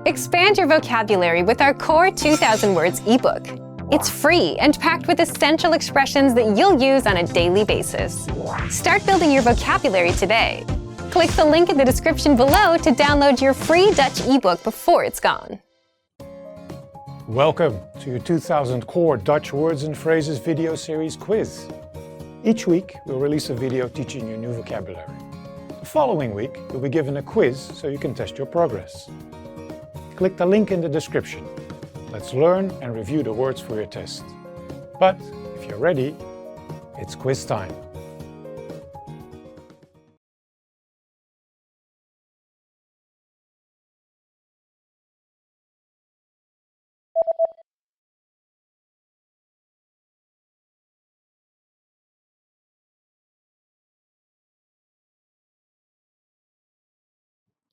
Expand your vocabulary with our Core 2000 Words ebook. It's free and packed with essential expressions that you'll use on a daily basis. Start building your vocabulary today. Click the link in the description below to download your free Dutch ebook before it's gone. Welcome to your 2000 Core Dutch Words and Phrases video series quiz. Each week we'll release a video teaching you new vocabulary. The following week you'll be given a quiz so you can test your progress. Click the link in the description. Let's learn and review the words for your test. But if you're ready, it's quiz time.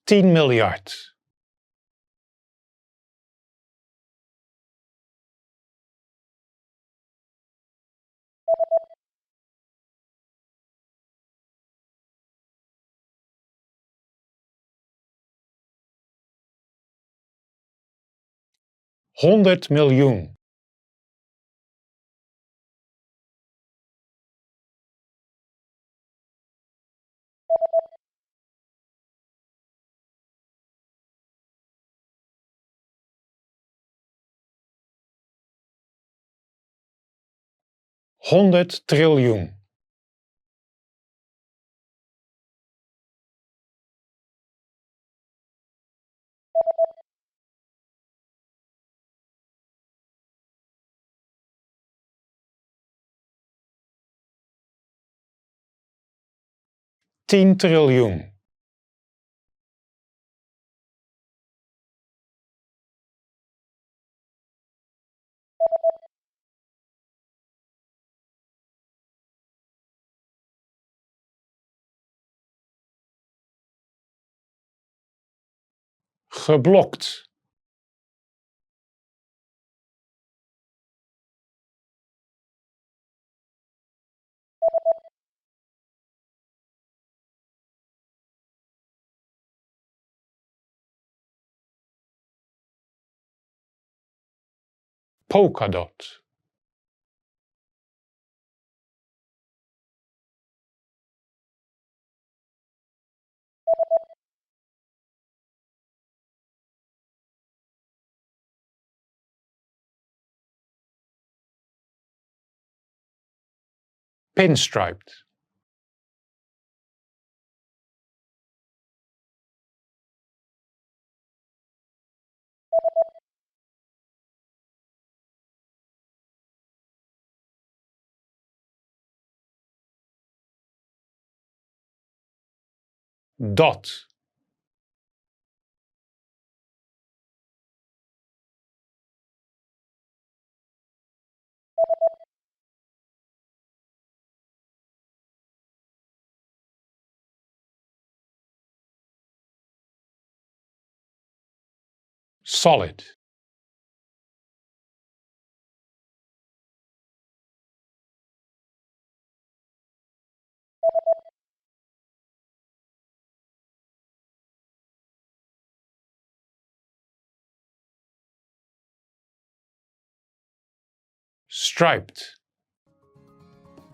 $10 miljard. $100 miljoen. $100 triljoen. $10 triljoen. Geblokt. Polkadot. Pinstriped. Dot. Solid. Striped.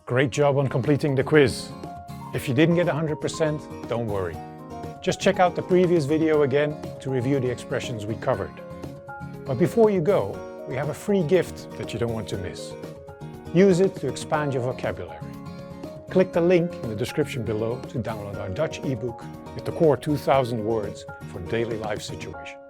Great job on completing the quiz. If you didn't get 100%, don't worry. Just check out the previous video again to review the expressions we covered. But before you go, we have a free gift that you don't want to miss. Use it to expand your vocabulary. Click the link in the description below to download our Dutch ebook with the Core 2000 Words for daily life situations.